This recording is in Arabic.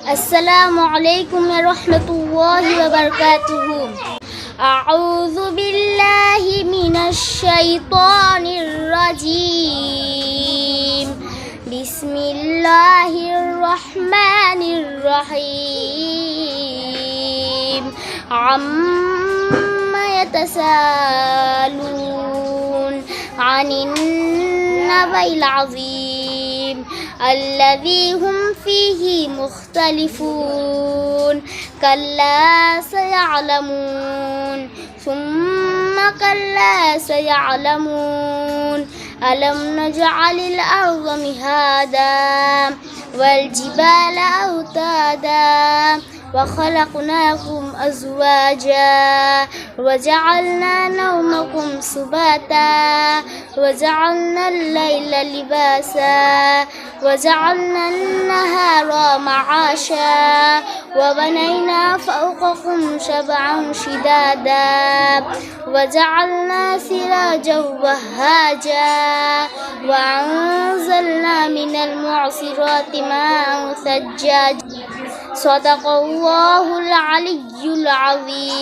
السلام عليكم ورحمة الله وبركاته. أعوذ بالله من الشيطان الرجيم. بسم الله الرحمن الرحيم. عما يتساءلون عن النبأ العظيم الذي هم فيه مختلفون. كلا سيعلمون ثم كلا سيعلمون. ألم نجعل الأرض مهادا والجبال أوتادا وخلقناكم أزواجا وجعلنا نومكم سباتا وجعلنا الليل لباسا وجعلنا النهار معاشا وبنينا فوقكم سبعا شدادا وجعلنا سراجا وهاجا وأنزلنا من المعصرات ماء ثجاجا. صدق الله العلي العظيم.